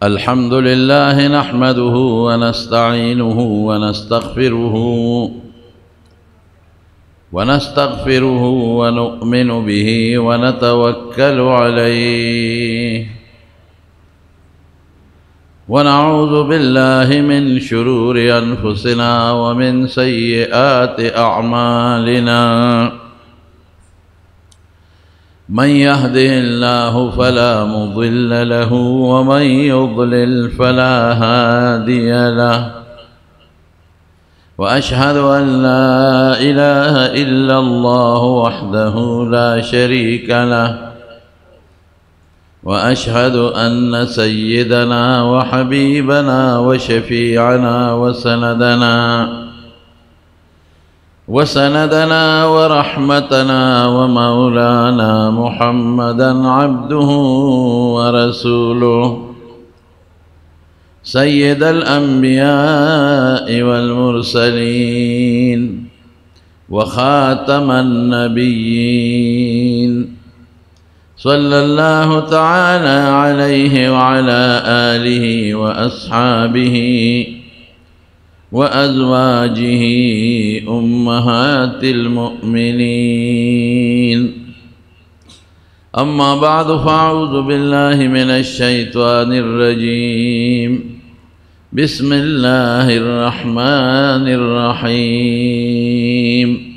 الحمد لله نحمده ونستعينه ونستغفره ونؤمن به ونتوكل عليه ونعوذ بالله من شرور أنفسنا ومن سيئات أعمالنا من يهده الله فلا مضل له ومن يضلل فلا هادي له وأشهد أن لا إله إلا الله وحده لا شريك له وأشهد أن سيدنا وحبيبنا وشفيعنا وسندنا ورحمتنا ومولانا محمدا عبده ورسوله سيد الأنبياء والمرسلين وخاتم النبيين صلى الله تعالى عليه وعلى آله وأصحابه وأزواجه أمهات المؤمنين أما بعد فأعوذ بالله من الشيطان الرجيم بسم الله الرحمن الرحيم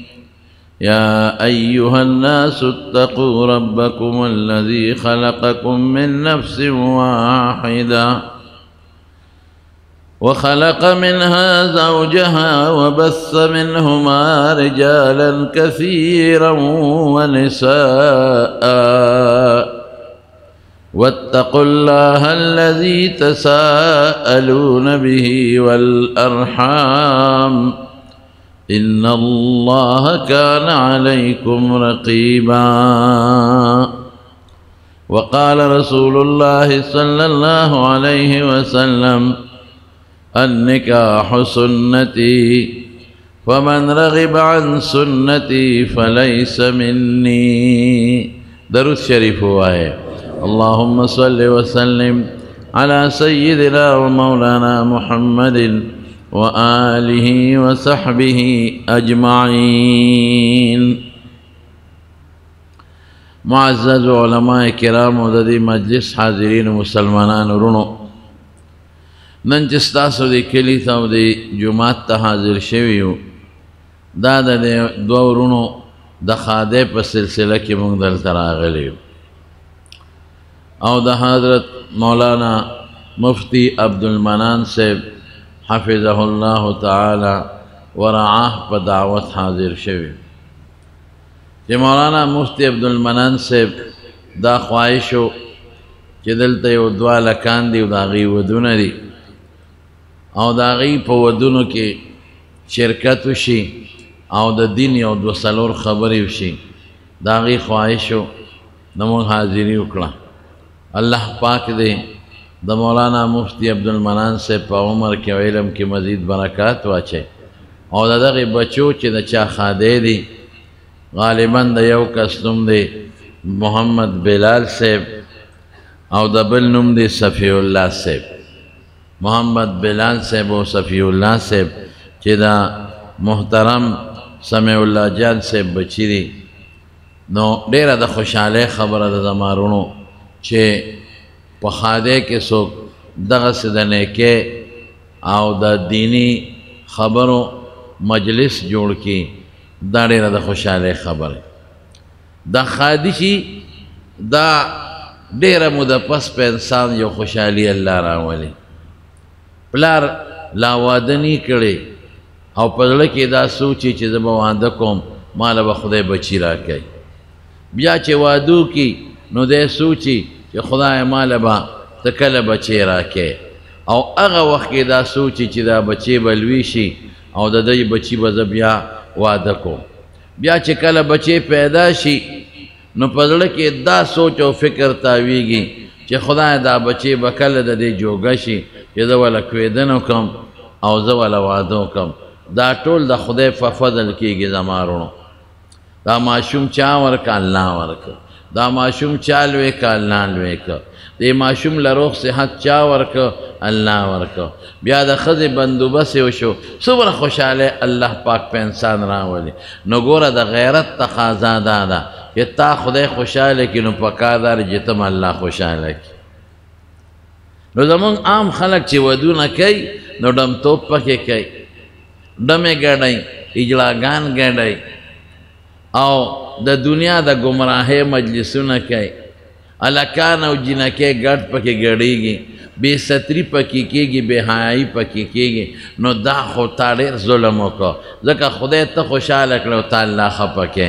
يا أيها الناس اتقوا ربكم الذي خلقكم من نفس واحدة وخلق منها زوجها وبث منهما رجالا كثيرا ونساء واتقوا الله الذي تساءلون به والأرحام إن الله كان عليكم رقيبا وقال رسول الله صلى الله عليه وسلم النكاح سنتي فمن رغب عن سنتي فليس مني درود شريف آئے اللهم صل وسلم على سيدنا ومولانا محمد وآله وصحبه أجمعين معزز علماء کرام وددی مجلس حاضرین مسلمانان رونو نن چې ستاسو د کلي ته او د جومات ته حاضر شوي یو دا د دوه ورونو د خادۍ په سلسله کې موږ دلته راغلي یو او د حضرت مولانا مفتی عبدالمنان صاحب حفظه الله تعالی ورعاه په دعوت حاضر شوي چې مولانا مفتی عبدالمنان صاحب دا خواهش و چې دلته یو دوه لکان دي او د هغې ودونه دي او د هغې په ودونو کې شرکت وشي او د دین یو دوه څلور خبرې وشي د هغې خواهش و د موږ حاضري وکړه الله پاک دی د مولانا مفتی عبدالمنان صاحب په عمر کې او علم کې مزید برکات واچي او د دغې بچو چې د چا خادی دي غالبا د یو کس نوم دی محمد بلال صاحب او د بل نوم دی صفی الله صاحب محمد بلال صاحب او صفی الله صاحب چې دا محترم سمیع الله جان صاحب بچی دي نو ډیره د خوشحالۍ خبره ده زما رونو چې په خادۍ کې څوک دغسې د نیکۍ او د دینی خبرو مجلس جوړ کړي دا ډیره د خوشحالۍ خبره دا خادي شي دا ډیره موده پس په انسان یو خوشحالي الله راولي پلار لا واده نی کړی او په زړه کې دا سوچي چې زه به واده کوم ماله به خدای بچي راکوي بیا چې واده وکړي نو دی سوچي چې خدای ماله به ته کله بچی راکوي او هغه وخت کې دا سوچي چې دا بچی به لوی شي او د دوی بچی به زه بیا واده کوم بیا چې کله بچی پیدا شي نو په زړه کې دا سوچ او فکر تاویږي چې خدای دا بچی به کله د دې جوګه شي چې زه وله کوېدنه وکړم او زه وله واده وکړم دا ټول د خدای په فضل کېږي زما وروڼو دا ماشوم چا ورکړه الله ورکړه دا ماشوم چا لوی که الله لوی که دی ماشوم لروغ صحت چا ورکه الله ورکه بیا د ښځې بندوبست وشو څومره خوشحالی الله پاک په انسان راولي نو ګوره د غیرت تقاضا دا ده چې تا خدای خوشحاله کړي نو پکار ده چې تم الله خوشحاله کړي نو زمونږ عام خلک چې ودونه کوي نو ډمتوب پکې کوي ډمې ګډئ اجلاګان ګډئ او د دنیا د ګمراهۍ مجلسونه کوي الکان او جنکې ګډ پکې ګډېږي بې ستري پکې کېږي بې حیایي پکې کېږي نو دا خو تا ډېر ظلم وکړه ځکه خدای ته خوشحاله کړه او تا الله خفه کې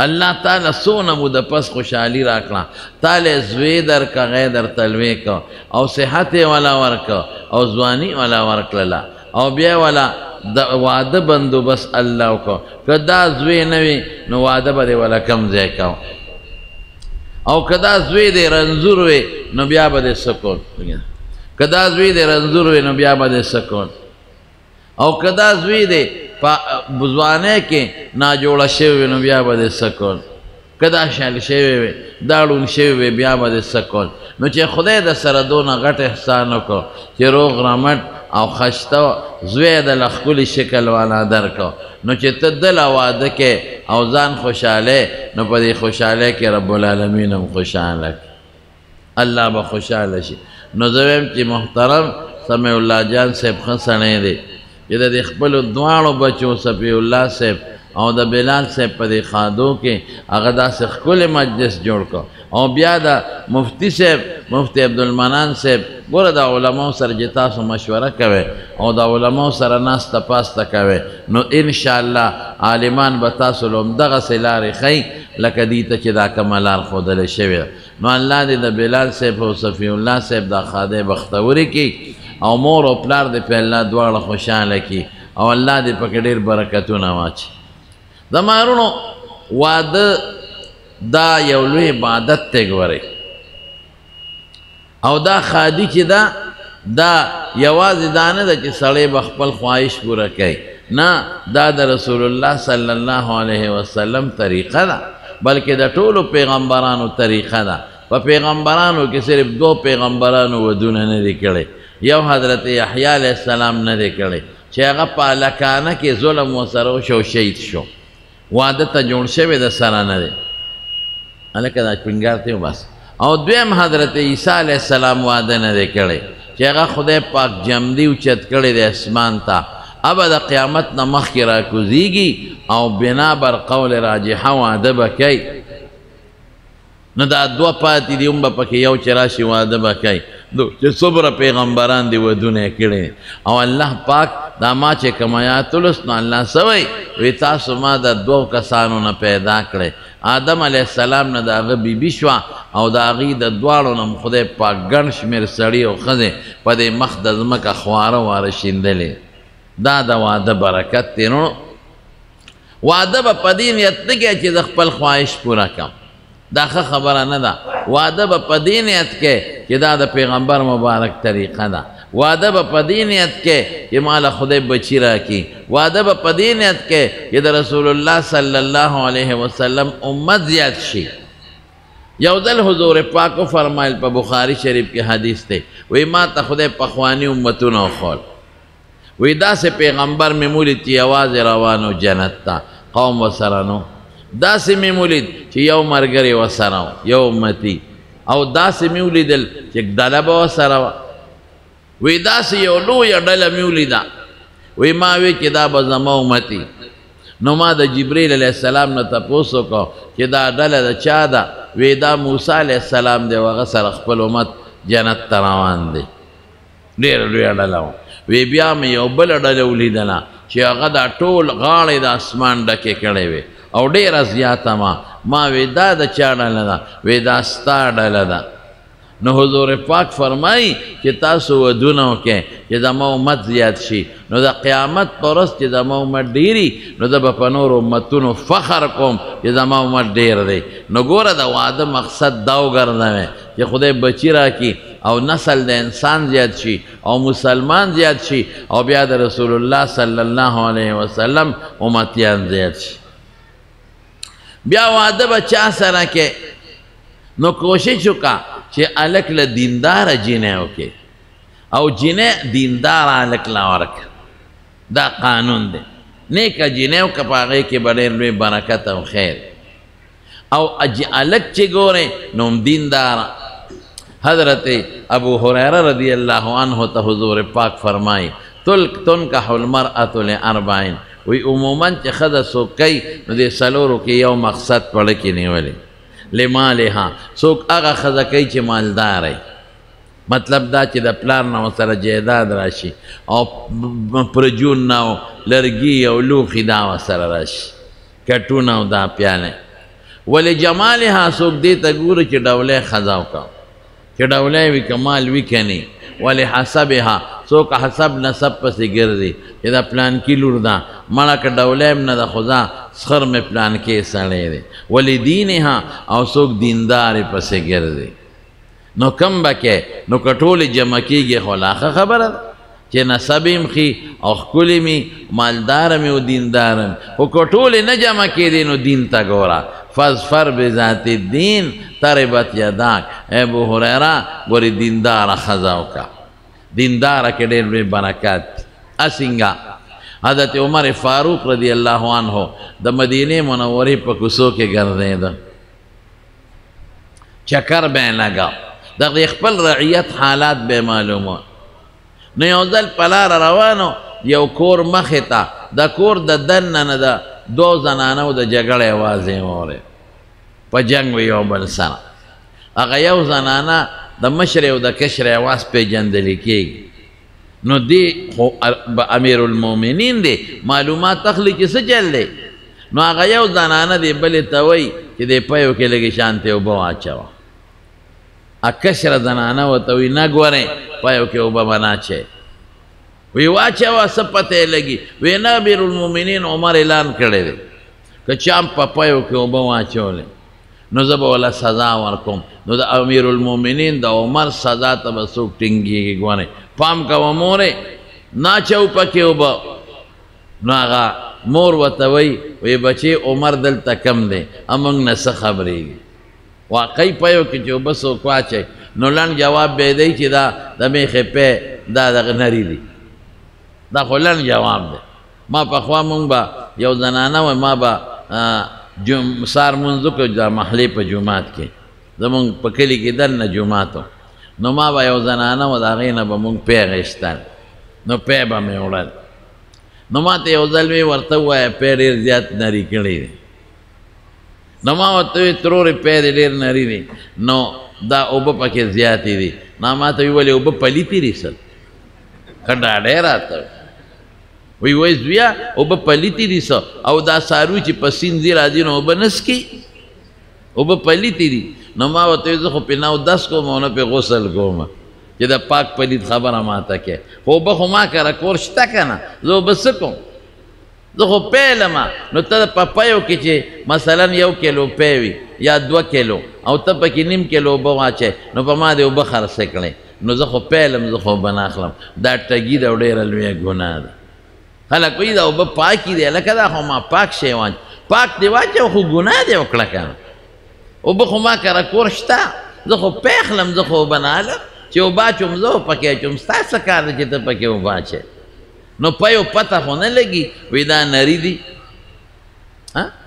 الله تعالی څونه موده پس خوشحالي راکړه تاله زوی درکړه غی درته لوی کړه او صحت یې والا ورکړه او ځواني والا ورکړله او بیا والا د واده بندوبست الله وکړه که دا زوی نه وي نو واده به دې والا کم ځای کوه او که دا زوی دې رنځور وي نو بیا به دې څه کول که دا زوی دې رنځور وي نو بیا به دې څه کول او که دا زوی دې په ځوانۍ کې ناجوړه شوی وي نو بیا به دې څه کول که دا شل شوی وي دا ړوند شوی وي بیا به دې څه کول نو چې خدای د سره دونه غټ احسان وکړو چې روغ رمټ او خشته زوی د لښکلي شکل والا درکړو نو چې ته دله واده کې او ځان خوشحالی نو په دې خوشحالی کې رب العالمین هم خوشحاله کړي الله به خوشحاله شي نو زه وایم چې محترم سمیع الله جان صاحب ښه سړی دی چې د دې خپلو دواړو بچو صفی الله صاحب او د بلال صاحب په دې خادو کې هغه داسې ښکلی مجلس جوړ کړ او بیا د مفتی صاحب مفتی عبدالمنان صاحب ګوره د علماو سره چې تاسو مشوره کوئ او د علماو سره ناسته پاسته کوئ نو انشاءالله عالمان به تاسو له همدغسې لارې ښیي لکه دې ته چې دا کومه لار ښودلې شوې نو الله دې د بلال صاحب او صفی الله صاحب دا خادی بختوري کړي او مور او پلار دې په الله دواړه خوشحاله کړي او الله دې پکې ډېر برکتونه واچي زما وروڼو واده دا یو لوی عبادت دی ګورئ او دا خادي چې ده دا یوازې دا نه ده چې سړی به خپل خواهش پوره کوي نه دا د رسول الله صلی الله علیه وسلم طریقه ده بلکې د ټولو پیغمبرانو طریقه ده په پیغمبرانو کې صرف دو پیغمبرانو ودونه نه دي کړی یو حضرت یحیی علیه السلام نه دی کړی چې هغه په هلکانه کې ظلم ورسره وشو شهید شو واده ته جوړ شوی د سره نه دی هلکه دا پنګار ته بس او دویم حضرت عیسی علیه السلام واده نه دی کړی چې هغه خدای پاک جمدي اوچت کړی دی اسمان ته ابه د قیامت نه مخکې راکوزیږي او بنا بر قول راجحه واده به کوي نو دا دوه پاتې دي هم به پکې یو چې راشي واده به کوي چې څومره پیغمبران دي ودونه یې کړي او الله پاک دا ما چې کوم آیات ولوست نو الله څه وایي وایي تاسو ما د دوو کسانو نه پیدا کړی آدم علیه السلام نه د هغه بیبي شوه او د هغې د دواړو نه خدای پاک ګڼ شمېر سړي او ښځې په دې مخ د ځمکه خواره واره شیندلې دا د واده برکت دی نو واده به په دې نیت نه کوي چې د خپل خواهش پوره کړم دا ښه خبره نه ده واده به په دې نیت کې چې دا د پیغمبر مبارک طریقه ده واده به په دې نیت کې چې ماله خدای بچی راکړي واده به په دې نیت کې چې د رسول الله صلی الله علیه وسلم امت زیات شي یو ځل حضور پاک فرمایل په بخاری شریف کې حدیث دی وایي ما ته خدای پخواني امتونه وښول وایي داسې پیغمبر مې مولید چې یوازې روان و جنت ته قوم ورسره نو داسې مې مولید چې یو ملګری ورسره و یو امتي او داسې مې ولیدل چې ډله به ورسره وه وی داسې یو لویه ډله مې ولیده وی ما وی چې دا به زما امتي نو ما د جبریل علیه السلام نه تپوس وکړو چې دا ډله د چا ده وی دا موسی علیه السلام دی او هغه سره خپل امت جنت ته روان دی ډېره لویه ډله وه وی بیا مې یو بله ډله ولیدله چې هغه دا ټول غاړې د اسمان ډکې کړې وې او ډېره زیاته ما وی دا د چا ډله ده وی دا ستا ډله ده نو حضور پاک فرمایي چې تاسو ودونه وکئ چې زما امت زیات شي نو د قیامت په ورځ چې زما امت ډېري نو زه به په نورو امتونو فخر کوم چې زما امت ډېر دی نو ګوره د واده مقصد دا وګرځوئ چې خدای بچی راکړي او نسل د انسان زیات شي او مسلمان زیات شي او بیا د رسول الله صلی الله علیه وسلم امتیان زیات شي بیا واده به چا سره کې نو کوشش وکړه چې هلک له دینداره جینۍ وکړې او جینۍ دینداره هلک له ورکړه دا قانون دی نیکه جینۍ وکړه په هغې کې به ډېر لوی برکت او خیر او هلک چې ګورې نو هم دینداره حضرت ابو هریره رضی اللہ عنہ تا حضور پاک فرمائی تنکح المرأة لاربعین وی عموماً چه خدا سوک کئی نو دے سلورو کی یو مقصد پڑکی نیولی لمالها سوک اغا خدا کئی چه مالدار ہے مطلب دا چې د پلار نه ورسره جیداد راشي او پرجون نه او لرګي او لوښي دا ورسره راشي کټونه او دا پیاله ولجمالها څوک دې ته ګوري چې ډولۍ ښځه وکړه چې ډولۍ وي کمال وي که نه ولحسبها څوک حسب نسب پسې ګرځي چې دا پلانکي لور ده مړه که ډولۍ هم نه ده خو دا سخر مې پلانکې سړی دی ولدینها او څوک دیندار یې پسې ګرځي نو کم بکې نو کټول جمع کېږي خو لاخه خبره ده چې نسب یم ښي او ښکلې مې مالداره مې او دینداره مې خو کټولې نه جمع کېدې نو دین ته ګوره فاظفر بذات الدین تربت یداک ابو هریره ګورې دینداره ښځه وکړه دینداره کې ډېر لوی برکات اسنګه حضرت عمر فاروق رضی الله عنه د مدینې منورې په کوڅو کې ګرځېده چکر به یې لګاو د خپل رعیت حالات به معلومه نو یو ځل په لاره روانو یو کور مخې ته د کور د دننه نه د دو زنانو د جګړې اواز یې واورېد په جنګ وي یو بل سره هغه یو زنانه د مشرې او د کشرې اواز پېژندلی کېږي نو دی خو امیر المؤمنین دی معلومات اخلي چې څه چل دی نو هغه یو زنانه دی بلې ته وایي چې دې پیو کې لږې شانتې اوبه واچوه کشره زنانه ورته وایي نه ګورئ پیو کې اوبه به نه اچئ وی واچوه څه پته یې لګي وی نه امیر المؤمنین عمر اعلان کړی دی که چا هم په پیو کې اوبه واچولې نو زه به وله سزا ورکوم نو د امیر المؤمنین د عمر سزا ته به څوک ټینګېږي ګورئ پام کوه مورې نه اچو پکې اوبه نو هغه مور ورته وایي وی بچې عمر دلته کم دی موږ نه څه خبرېږي واقعي پیو کې چې اوبه څوک واچوي نو لنډ جواب به دی چې دا د میخې پی دا دغه نري دي دا خو لنډ جواب دی ما پخوا مونږ به یو زنانه وه ما به سار مونځ وکړو د محلې په جومات کې زمونږ په کلي کې دننه جومات و نو ما به یو زنانه وه د هغې نه به مونږ پی غېستل نو پی به مې وړل نو ما ته یو ځل وی ورته ووایه پی ډېر زیات نري کړی دی نو ما ورته وی ترورې پی دی ډېر نري دی نو دا اوبه پکې زیاتې دي نو ما ته وی ولې اوبه پلیتې دي څه ښه ډاډی راته وی وایي زویه اوبه پلیتې دي څه او دا څاروي چې په سیند ځي راځي نو اوبه نه څکي اوبه پلیتې دي نو ما ورته وی زه خو پې نه اودس کوم او نه پې غسل کوم چې د پاک پلید خبره ماته کې خو اوبه خو ما کره کور شته که نه زه اوبه څه کوم زه خو پیلمه نو ته په پیو کې چې مثلا 1 کیلو پی وي یا 2 کیلو او ته پکې نیم کیلو اوبه واچئ نو په ما دې اوبه خرڅې کړئ نو زه خو پیلم زه خو اوبه نه اخلم دا ټګي ده او ډېره لویه ګناه ده خلک وایي دا اوبه پاکې دی لکه دا خو ما پاک شی پاک دی واچوه خو ګناه دی وکړه که نه اوبه خو ما کره کور شته زه خو پی اخلم زه خو اوبه نه الم چې اوبه اچوم زه پکې اچوم ستا څه کار دی چې ته پکې اوبه اچئ نو پیو پته خو نه لګي وی دا نری دي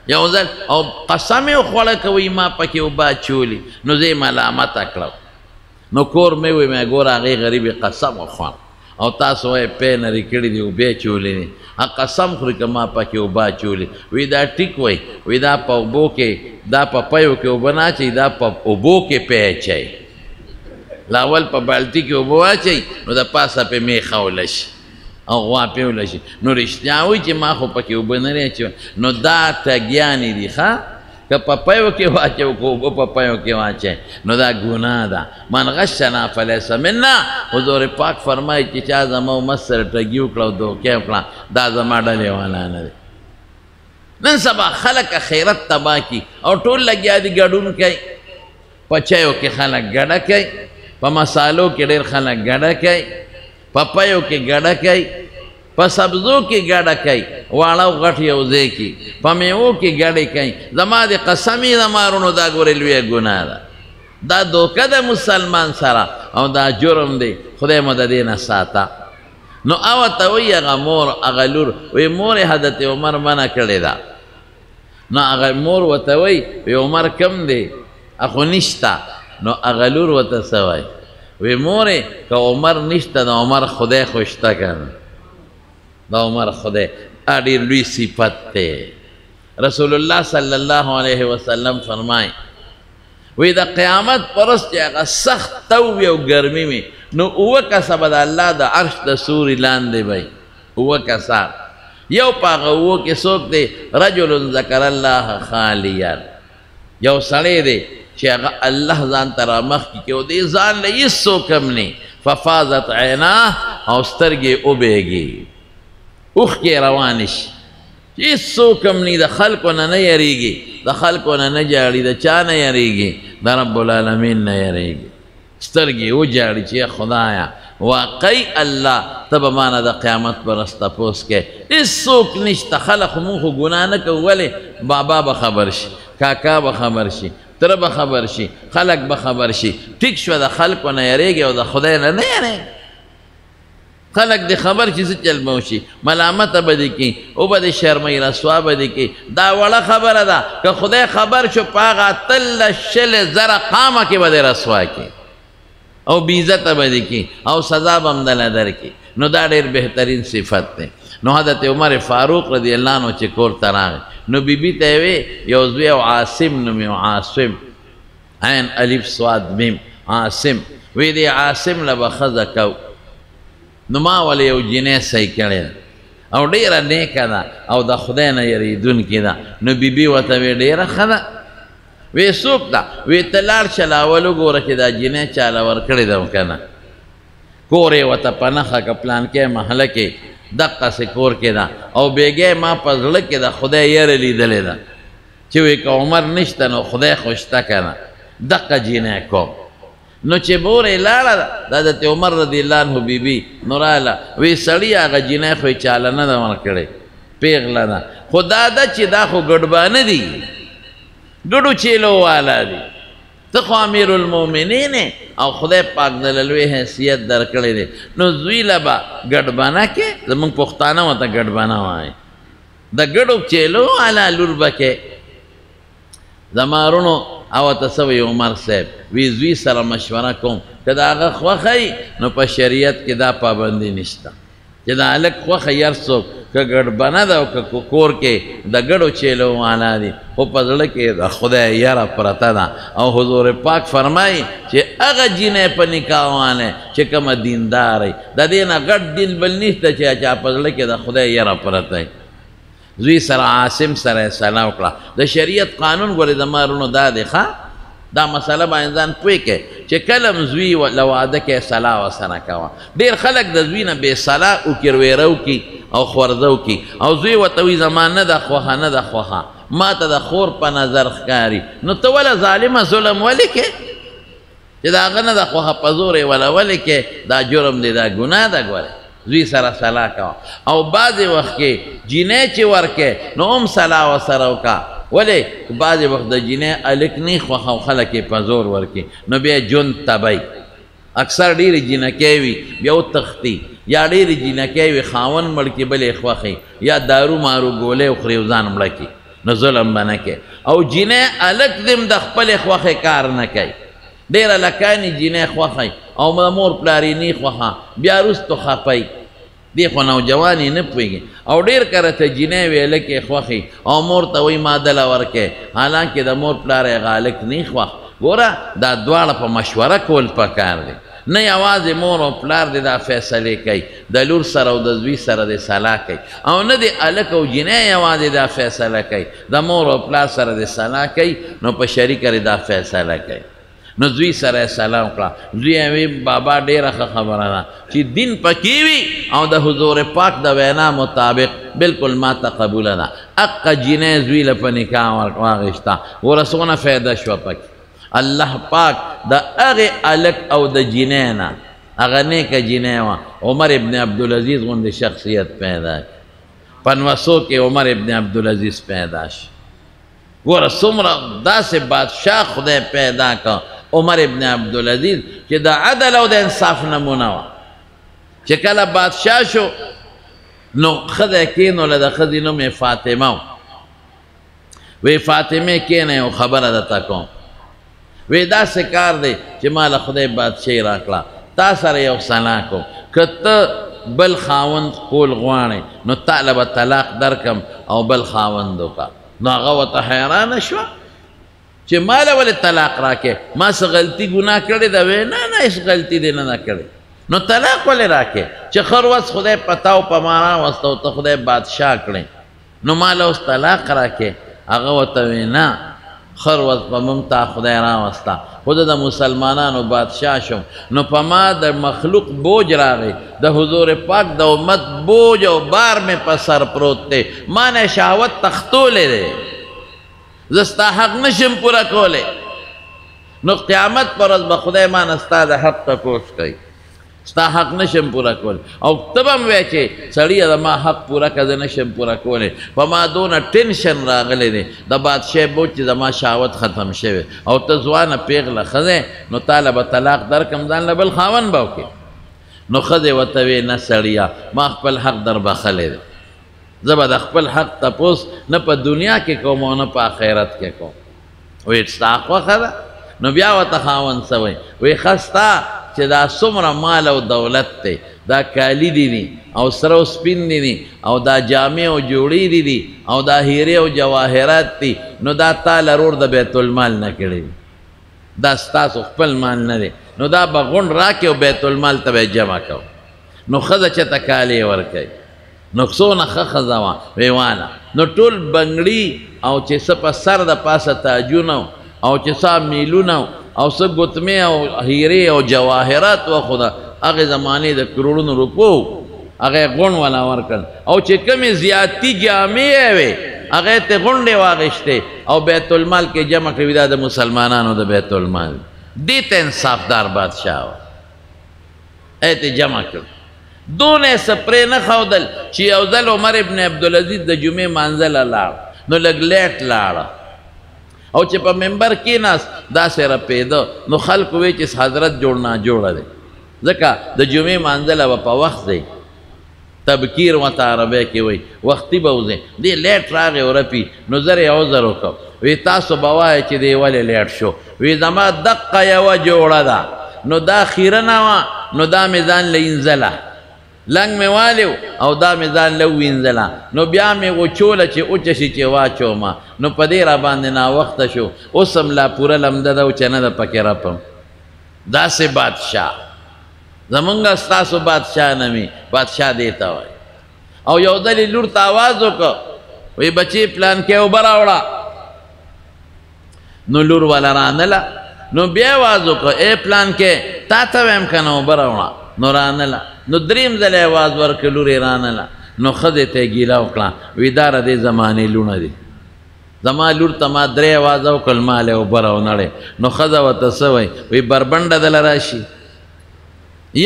یو ځل او قسم یې وخوړه که وایي ما پکې اوبه اچولي نو زه یې ملامته کړم نو کور مې وی مې ګوره هغې غریبې قسم وخوړ او تاسو وایي پی نري کړي دي اوبې اچولې دي قسم خوري که ما پکې اوبه اچولي وی دا ټیک وایي وی دا په اوبو کې دا په پیو کې اوبه نه اچئ دا په اوبو کې پی اچئ لاول په بالټي کې اوبه واچئ نو د پاسه پې میخوله شي او غوا پیوله شي نو رښتیا وایي چې ما خو پکې اوبه نه اچوي نو دا ټګیانې دي ښه که په پیو کې واچو که اوبه په پیو کې واچئ نو دا ګناه ده من غشنا فلیس منا حضور پاک فرمایي چې چا زما امت سره ټګي وکړه او دوکې وکړه دا زما ډلې والا نه دی نن سبا خلک اخرت تباه کي او ټول لګیا دي ګډون کوي په چایو کې خلک ګډه کوي په مسالو کې ډېر خلک ګډه کوي په پیو کې ګډه کوي په سبزو کې ګډه کوي واړه او غټ یو ځای کې په میوو کې ګډې کوي زما د قسمې زما وروڼو دا ګورې لویه ګناه ده دا دوکه د مسلمان سره او دا جرم دی خدای مو د دې نه ساته نو ورته وایي هغه مور هغه لور وایي مور حضرت عمر منع کړې ده نو هغه مور ورته وایي عمر کم دی اخو نشته نو هغه لور ورته څه وایي وایي مورې که عمر نشته د عمر خدای خو شته که نه د عمر خدای ډېر لوی صفت دی رسول الله صلی الله علیه وسلم فرمایي وی د قیامت پرس چې هغه سخت تو وي او ګرمي وي نو اوه کسه به د الله د عرش د سوري لاندې وی اوه کسان یو په هغه اوه کې څوک دی رجل ذکر الله خالیا یو سړی دی چې هغه الله ځان ته رامخکې کړي او دې ځان له هېڅ څوک هم نه ففاضت عیناه او سترګې وبهېږي اوښکې روانې شي هېڅ څوک هم نه د خلکو نه نه یریږي د خلکو نه نه جاړي د چا نه یریږي د رب العالمین نه یریږي سترګې وجاړي چې خدایا واقعي الله ته به مانه د قیامت پر ورځ تپوس کوې هېڅ څوک نشته خلک خو مونږ خو ګناه نه کوو ولې بابا به خبر شي کاکا به خبر شي تره به خبر شي خلک به خبر شي ټیک شوه د خلکو نه یریږي او د خدای نه نه یریږي خلق دی خبر چی سی چل موشی ملامت با دی کی او با دی شرمی رسوا با دی کی دا وڑا خبر دا که خدای خبر شو پاغا تل شل زر قاما کی با دی رسوا کی او بیزت با دی کی او سزا بمدل در کی نو دا دیر بہترین صفت دی نو حضرت عمر فاروق رضی اللہ عنہ چی کور تراغی نو بی بی تیوی یوزوی او عاصم نمی عاصم عین الف سواد میم عاصم وی دی عاصم لبا خزکو نو ما ولی یو جنې صحیح کړی او ډېره نیکه ده او د خدای نه یریدونکې ده نو بیبي ورته وی ډېره ښه ده وی څوک ده وی ته لاړ شه لا اول وګوره چې دا جنې چاله ورکړې ده که نه کور یې ورته په نښه که پلانکې محله کې دقسې کور کې ده او بېګۍ ما په زړه کې د خدای یره لیدلې ده چې وی که عمر نشته نو خدای خو شته که نه دقه جنې کوم نو چې بورې لاړه د حضرت عمر رضی الله عنه بیبي نو راله وی سړي هغه جنۍ خو یې چاله نه ده ورکړې پیغله ده خو دا ده چې دا خو ګډبانه دي ګډو چیلو والا دي ته خو امیر المؤمنین او خدای پاک د لوی حیثیت درکړی دی نو زوی له به ګډبانه کې زمونږ پښتانه ورته ګډبانه وایي د ګډو چیلو والا لور به کې زما وروڼو او ته څه وایي عمر صاحب وی زوی سره مشوره کوم که د هغه خوښه نو په شریعت کې دا پابندي نشته چې د هلک خوښه هر څوک که ګډبنه ده او که کور کې د ګډو چیلو والا دي خو په زړه کې د خدای یره پرته ده او حضور پاک فرمایي چې هغه جینۍ په نکاح والی چې کومه دیندار د دې نه غټ دین بل نشته چې چا په زړه کې د خدای یره پرته زوی سره عاصم سره سلام وکړه د شریعت قانون ګورې زما وروڼو دا دی ښه دا مسله باندې ځان پوه کې چې کله م زوی له واده کې صلاح ورسره کوه ډېر خلک د زوی نه بې صلاح وکړي ویره وکړي او خورده وکړي او زوی ورته وایي زما نه ده خوښه نه ده خوښه ما ته د خور په نظر ښکاري نو ته ولې ظالمه ظلم ولې کې چې د هغه نه ده خوښه په زور یې ولې کې دا جرم دی دا ګناه ده ګورې زوی سره صلاح کوه او بعضې وخت کې جینۍ چې ورکې نو هم صلاح ورسره وکړه ولې بعضې وخت د جینۍ هلک نه خوښه او خلک یې په زور ورکړي نو بیا ژوند تبی اکثر ډېرې جینکۍ وي بیا وتښتي یا ډېرې جینکۍ وي خاوند مړ کړي بل یې خوښي یا دارو مارو ګولۍ وخوري او ځان مړه کړي نو ظلم به نه کوي او جینۍ هلک دې د خپلې خوښې کار نه کوي ډېر هلکانې جینۍ خوښی او د مور پلار یې نه خوښه بیا وروستو خفی دی خو نوجوان یې نه پوهېږي او ډېر کله ته جینۍ وي هلک یې خوښي او مور ته وایي ما دله ورکې حالانکې د مور پلار یې هغه هلک نه خوښ ګوره دا دواړه په مشوره کول پکار دی نه یوازې مور او پلار دې دا فیصلې کوي د لور سره او د زوی سره دې صلاح کوي او نه د هلک او جینۍ یوازې دا فیصله کوي د مور او پلار سره دې صلاح کوي نو په شریکه دا فیصله کوي نو زوی سره سلام کړه زوی یې وی بابا ډېره ښه خبره ده چې دین پکې وي او د حضور پاک د وینا مطابق بالکل ما ته قبوله ده حقه جینۍ زوی له په نکاح واخېسته ګوره څومره فایده شوه پکې الله پاک د هغې هلک او د جینۍ نه هغه نیکه جینۍ وه عمر ابن عبدالعزیز غوندې شخصیت پیدا کړي پنوسو کې عمر ابن عبدالعزیز پیدا شي ګوره څومره داسې بادشاه خدای پیدا که عمر ابن عبدالعزیز چې د عدل او د انصاف نمونه وه چې کله بادشاه شو نو ښځه کېنوله د ښځې نوم یې فاطمه و وی فاطمه کېنه یو خبره درته کوم وی داسې کار دی چې ما له خدای بادشاهي راکړه تا سره یو صلاح کوم که ته بل خاوند کول غواړې نو تاله به طلاق درکم او بل خاوند وکړه نو هغه ورته حیرانه شوه چې ما له ولې طلاق راکې ما څه غلطي ګناه کړې ده وی نه نه هېڅ غلطي دې نه ده کړې نو طلاق ولې راکې چې ښه ورځ خدای پتا او په ما راوسته او ته خدای بادشاه کړې نو ما له اوس طلاق راکې هغه ورته وی نه ښه ورځ په موږ ته خدای راوسته خو زه د مسلمانانو بادشاه شم نو په ما د مخلوق بوج راغی د حضور پاک د امت بوج او بار مې په سر پروت دی ما نه شهوت تختولی دی زه ستا حق نشم پوره کولی نو قیامت پر ورځ به خدای ما نه ستا د حق تپوس کوي ستا حق نشم پوره کولی او ته به م وایې چې سړیه د ما حق پوره که زه نشم پوره کولی په ما دونه ټینشن راغلی دی د بادشاه بوج چې زما شهوت ختم شوی او ته ځوانه پیغله ښځې نو تاله به طلاق درکم ځان له بل خاوند به وکړې نو ښځې ورته ویې نه سړیه ما خپل حق در بخلی دی زه به د خپل حق تپوس نه په دنیا کې کوم او نه په آخرت کې کوم وایي ستا خوښه ده نو بیا ورته خاوند څه وایي وایي ښه ستا چې دا څومره مال او دولت دی دا کالی دي او سره او سپین دي او دا جامې او جوړې دي او دا هیرې او جواهرات دي نو دا تا لرور د بیت المال نه کړی دا ستاسو خپل مال نه دی نو دا به غونډ راکې او بیت المال ته به جمع کوو نو ښځه چېته کالي ورکوي نو څونه ښه ښځه وه ویواله نو ټول بنګړي او چې څه په سر د پاسه تاجونه او چې څه میلونه او څه ګوتمې او هیرې او جواهرات وخو د هغې زمانې د کروړونو روپو هغه یې غونډ والا ورکړل او چې کومې زیاتي جامې یې وې هغه یې ته غونډې واغېشتې او بیت المال کې جمع کړې دا د مسلمانانو د بیت المال دې ته انصافدار بادشاه و یې ته جمع کړ دونه یې څه پرې نه ښودل چې یو ځل عمر ابن عبدالعزیز د جمعې مانځله لاړ نو لږ لیټ لاړه او چې په منبر کېناست داسې رپېده نو خلکو وی چې حضرت جوړ ناجوړه دی ځکه د جمعې مانځله به په وخت دی تبکیر ورته عربی کې وایي وختي به وځئ دې لیټ راغی او رپي نو زه یې عذر وکړم وی تاسو به وایئ چې دی ولې لیټ شو وی زما دقه یوه جوړه ده نو دا خیره نه وه نو دا مې ځان له اینځله لنګ مې والیو او دا مې ځان له ووینځله نو بیا مې وچوله چې اوچه شي چې واچومه نو په دې را باندې ناوخته شو اوس هم لا پوره لمده ده او چې نه ده پکې رپم داسې بادشاه زمونږ ستاسو بادشاه نه وي بادشاه دې ته وایي او یو ځل یې لور ته آواز وکړه وایي بچې پلان کې اوبه راوړه نو لور والا رانله نو بیا آواز وکړه ای پلان کې تا ته وایم که نه اوبه راوړه نو رانله نو دریم ځل یې آواز ورکړه لور یې رانله نو ښځې ته یې ګیله وکړه وایي دا د دې زمانې لوڼه دي زما لور ته ما درې آوازه وکړل ما له اوبه راونړې نو ښځه ورته څه وایي وایي بربنډه دله راشي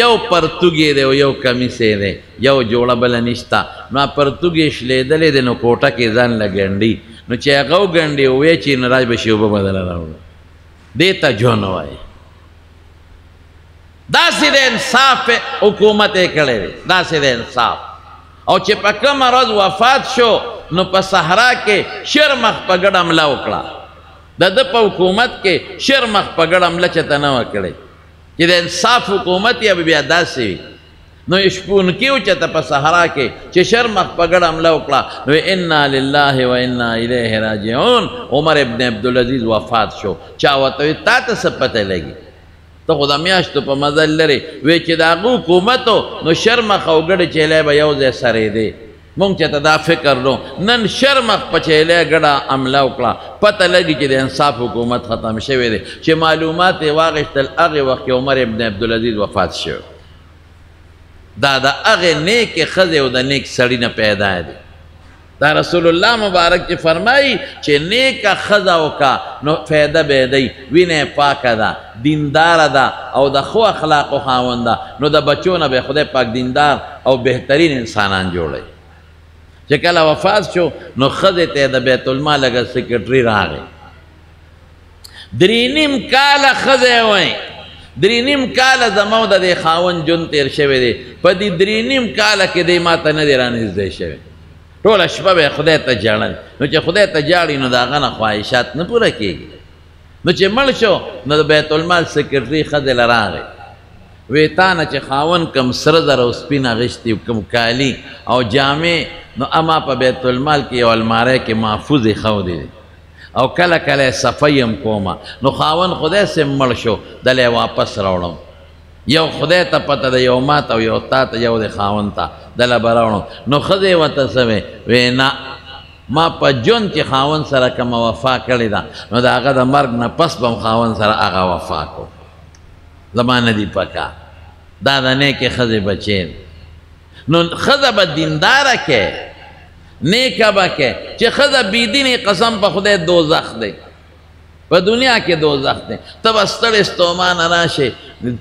یو پرتوګ یې دی او یو کمیس یې دی یو جوړه بله نشته نو پرتوګ یې شلېدلی دی نو کوټه کې ځان له ګنډي نو چې هغه وګنډي ووایي چې نو راج به شي اوبه به دله راوړه دې ته جون وایي داسې د انصاف حکومت یې کړی دی داسې د انصاف او چې په کومه ورځ وفات شو نو په صحرا کې شرمخ په ګډه حمله وکړه د ده په حکومت کې شرمخ په ګډه حمله چېته نه وه کړې چې د انصاف حکومت یې به بیا داسې وي نو شپونکي و چېته په صحرا کې چې شرمخ په ګډه حمله وکړه نو انا لله و انا الیه راجعون عمر ابن عبدالعزیز وفات شو چا ورته وایي تا ته څه پته لګي ته خو د میاشتو په مزل لرې وایي چې د هغه حکومت نو شرمخ او ګډه چیلی به یو ځای سرېدې مونږ چې ته دا فکر نو نن شرمخ په چیلی ګډه حمله وکړه پته لګي چې د انصاف حکومت ختم شوی دی چې معلومات یې واغېشتل هغې وخت کې عمر ابن عبدالعزیز وفات شوی دا د هغې نیکې ښځې او د نیک سړي نه پیدا دی دا رسول الله مبارک چې فرمایي چې نیکه ښځه وکړه نو فایده به یې دی وینه پاکه ده دینداره ده او د ښو اخلاقو خاوند ده نو د بچو نه به خدای پاک دیندار او بهترین انسانان جوړوي چې کله وفات شو نو ښځې ته د بیت المال هغه سیکرټري راغی 3.5 کاله ښځه وایي 3.5 کاله زما د دې خاوند ژوند تېر شوی دی په دې 3.5 کاله کې دی ما ته نه دی رانږدې شوی ټوله شپه به خدای ته ژړل نو چې خدای ته ژاړي نو د هغه نه خواهشات نه پوره کېږي نو چې مړ شو نو د بیت المال سیکرټري ښځې له راغی وی تا نه چې خاوند کم سره زر او سپین اغوښتي کم کالي او جامې نو اما په بیت المال کې یو الماری کې محفوظ ایښودی دی او کله کله صفی هم کومه نو خاوند خدای سې مړ شو دله واپس راوړم یو خدای ته پته ده یو ما ته او یو تا ته یو د خاوند ته دله به راوړم نو ښځې ورته څه وی وی نه ما په ژوند کې خاوند سره کومه وفا کړې ده نو د هغه د مرګ نه پس به هم خاوند سره هغه وفا کو زما نه دي پکار دا د نیکې ښځې بچې نو ښځه به دینداره کې نیکه به کې چې ښځه بېدینې قسم په خدای دوزخ دی په دنیا کې دوزخ دی ته به ستړې ستومانه راشې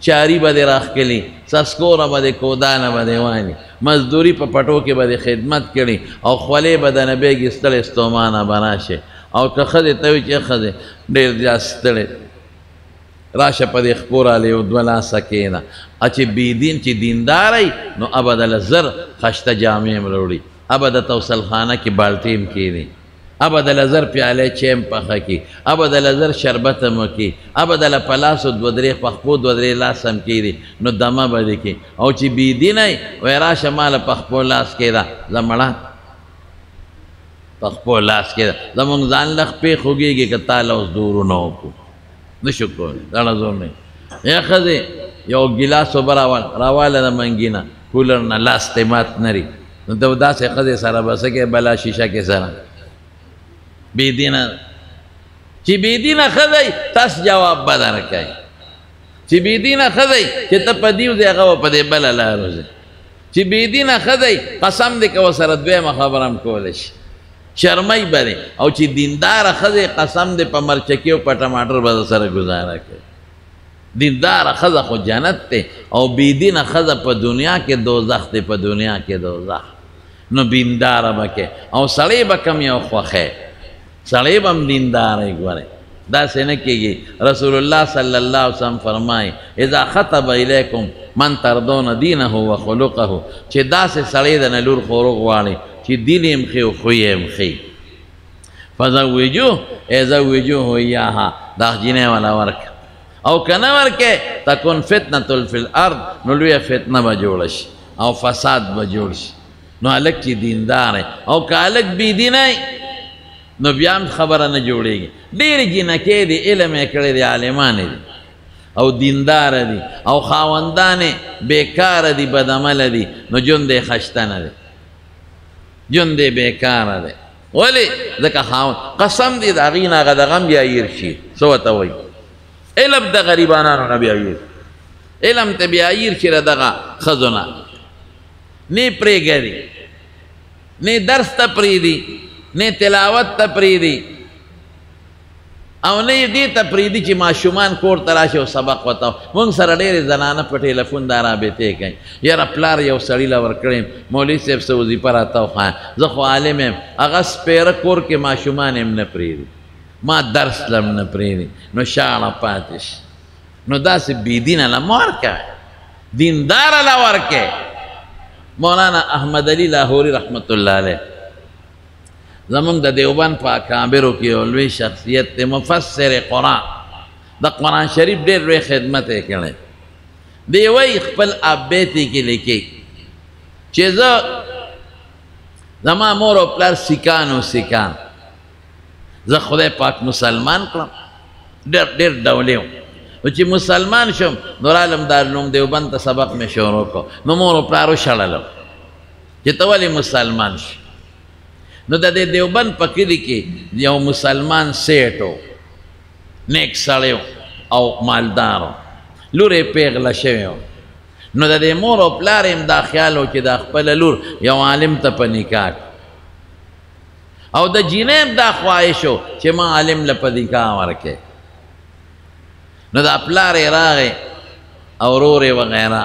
چاري به دې راښکلي سسکوره به دې کودانه به دې واني مزدوري په پټو کې به دې خدمت کړي او خولې به دنه بیږي ستړې ستومانه به راشې او که ښځې ته وي چې ښځې ډېر زیات ستړې راشه په دې خپور هلې یو 2 لاسه کښېنه چې بېدین چې دینداری نو ابه دله زر خشته جامې هم راوړي ابه د توصلخانه کې بالټې هم کښېني ابه دله زر پیاله چای هم پخه کړي ابه دله زر شربت هم وکړي ابه دله په لاسو 2-3 په خپو 2-3 لاس هم کېږدي نو دمه به دې کړي او چې بېدینی وایي راشه ما له په خپو لاس کېده زه مړه په خپو لاس کېده زمونږ ځان له خپې خوږېږي که تا له اوس دورونه وکړو نشو کولی دړه زور نه یا ښځې یو ګیلاس اوبه راواله د منګي نه کولر نه لاس ته مات نري نو ته داسې ښځې سره به څه کوې بلا شیشه کې سره بېدینه چې بېدینه ښځی تاسو جواب به درکوي چې بېدینه ښځی چې ته په دې وځې هغه به په دې بله لار وځې چې بېدینه ښځی قسم دې که ورسره دویمه خبره هم کولی شي شرمۍ به دی او چې دینداره ښځې قسم دې په مرچکي او په ټماټر به سره ګزاره کوي دینداره ښځه خو جنت دی او بېدینه ښځه په دنیا کې دوزخ دی په دنیا کې دوزخ نو دینداره به کې او سړی به کم یو خوښی سړی به هم دینداره ګورئ داسې نه کېږي رسول الله صلی الله علیه وسلم فرمایي اذا خطب الیکم من ترضون دینه و خلقه چې داسې سړی د نه لور خورو غواړي چې دین یې هم ښې او خوی یې هم ښې فزوجوه زوجوه ایاها دا جینۍ والا ورکړه او که نه ورکې تکن فتنة فی الارض نو لویه فتنه به جوړه شي او فساد به جوړ شي نو هلک چې دیندار او که هلک بېدینی نو بیا هم خبره نه جوړېږي ډېرې جینکې دي علم یې کړی دی عالمانې دي او دینداره دي او خاوندانې بېکاره دي بدعمله دي نو ژوند یې ښشته نه دی ژوند یې بېکاره دی ولې ځکه خاوند قسم دې د هغې نه هغه دغه هم بیا هیر شي څه ورته وایي علم د غریبانانو نه بیا هیر علم ته بیا هیر شي د دغه ښځو نه نه پرېږدي نه درس ته پرېږدي نه تلاوت ته پرېږدي او نه یې دې ته پرېږدي چې ماشومان کور ته راشي او سبق ورته موږ سره ډېرې زنانه په ټیلیفون دا رابطې کوي یاره پلار یو سړي له ورکړی یم مولوي صاحب څه وظیفه راته وښایه زه خو عالم یم هغه سپېره کور کې ماشومان هم نه پرېږدي ما درس لم نه پرېږدي نو شاړه پاتې شي نو داسې بېدینه له مه ورکوئ دینداره له ورکوئ مولانا احمد علي لاهوري رحمت الله علیه زمونږ د دیوبند په اکابرو کې یو لوی شخصیت دی مفسر قرآن د قرآن شریف ډېر لوی خدمت یې کړی دی وایي خپل ابیتې کې لیکي چې زه زما مور او پلار سیکان و سیکان زه خدای پاک مسلمان کړم ډېر ډولې وم نو چې مسلمان شم نور عالم دارالعلوم دیوبند ته سبق مې شروع کړو نو مور او پلار وشړلم چې ته ولې مسلمان شي نو د دې دیوبند په کلي کې یو مسلمان سیټ و نیک سړی او مالدار لور یې پیغله شوې وه نو د دې مور او پلار یې هم دا خیال و چې دا خپله لور یو عالم ته په نکاح او د جینیم دا خواهشو چې ما عالم لپدیکا ورکه نو دا پلار راغې او ورورې وغیره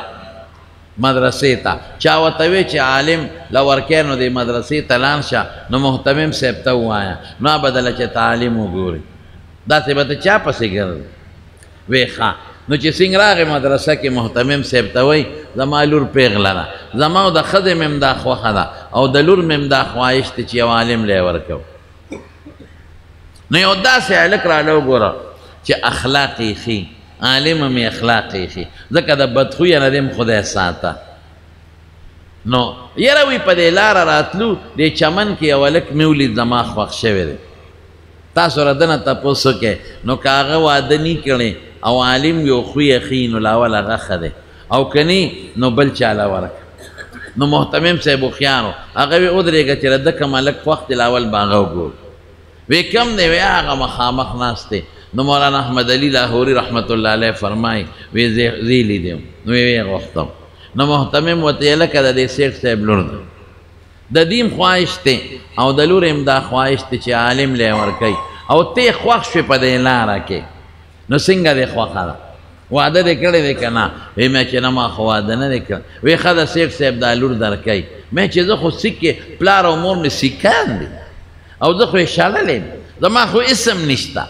مدرسې ته چا ورته وی چې عالم لورکې نو د مدرسې ته لاړ شه نو محتمم صاحب ته ووایه نو بدله چې تعلیم وګوري داسې به ته چا پسې ګرځې وی ښه نو چې څنګه راغې مدرسه کې محتمم صاحب ته وی زما لور پیغله ده زما او د ښځې مې هم دا خوښه ده او د لور مې هم دا خواهش دی چې یو عالم لی ورکو نو یو داسې هلک راله وګوره چې اخلاق یې ښي عالم مې اخلاق یې ښي ځکه د بدخویه نه دې م خدای ساته نو یره وی په دې لاره راتلو دې چمن کې یو هلک مې ولید زما خوښ شوی دی تاسو ردنه تپوس وکړئ نو که هغه واده نی کړی او عالم یو خویه ښي نو لاول هغه ښه دی او که نی نو بل چاله ورکړه نو محتمم صاحب هوښیار و هغه وی ودرېږه چې رده کوم هلک خوښ دی لاول به هغه وګورو وی کم دی وی هغه مخامخ ناست دی نو مولانا احمد علی لاهوری رحمت الله علیه فرمای وی زی لیدم نو وی غوښتم نو محتمم ورته یې لکه د دې سیټ صاحب لور ده د دیم خواهش دی او د لور هم دا خواهش دی چې عالم لی ورکوي او ته خوښ شوې په دې لاره کې نو څنګه دې خوښه ده واده دې کړی دی که نه وی مې چې نه ما خو واده نه دی کړی وی ښه د سیټ صاحب دا لور درکوي مې چې زه خو سیکې پلار او مور مې سیکان دي او زه خو یې شړلی یم زما خو اسم نشته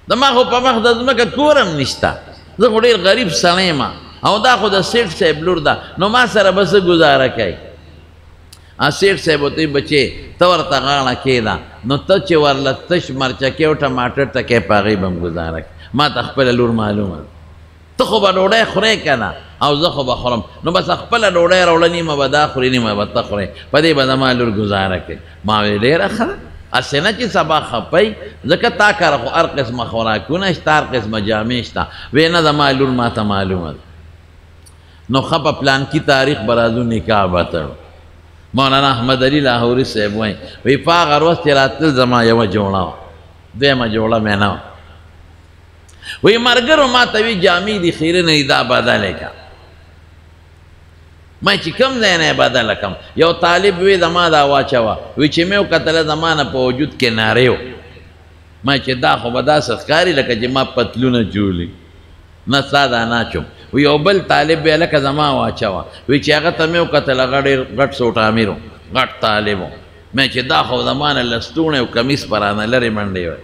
زما خو په مخ د ځمکه کور هم نشته زه خو ډېر غریب سړی یم او دا خو د سیټ صاحب لور ده نو ما سره به څه ګزاره کوي سیټ صاحب ورته بچې ته ورته غاړه کېږده نو ته چې ورله تش مرچکې او ټماټر ټکې په هغې به م ګزاره کوي ما ته خپله لور معلومه ده ته خو به ډوډۍ خورې که نه او زه خو به خورم نو بس خپله ډوډۍ راوړه نیمه به دا خوري نیمه به ته خورې په دې به زما لور ګزاره کوي ما وی ډېره ښه ده هسې نه چې سبا خپئ ځکه تا کره خو هر قسمه خوراکونه شته هر قسمه جامې شته وی نه زما لور ما ته معلومه ده نو ښه په پلانکي تاریخ به راځو نکاح به تړو مولانا احمد علی لاهوري صاحب وایي وی په هغه ورځ چې راتلل زما یوه جوړه وه دویمه جوړه مې نه وه وی ملګرو ما ته وی جامې دي خیره نه دي دا بدلې که ما چې کوم ځای نه یې بدله کړم یو طالب وی زما دا واچوه وی چې مې وکتله زما نه په وجود کې نارې و ما چې دا خو به داسې ښکاري لکه چې ما پتلونه جوړي نه ستا دا ناچوم وی یو بل طالب وی لکه زما واچوه وی چې هغه ته مې وکتل هغه ډېر غټ سوټ امیر و غټ طالب و مې چې دا خو زما نه لستوڼی او کمیس په رانه لرې منډې وی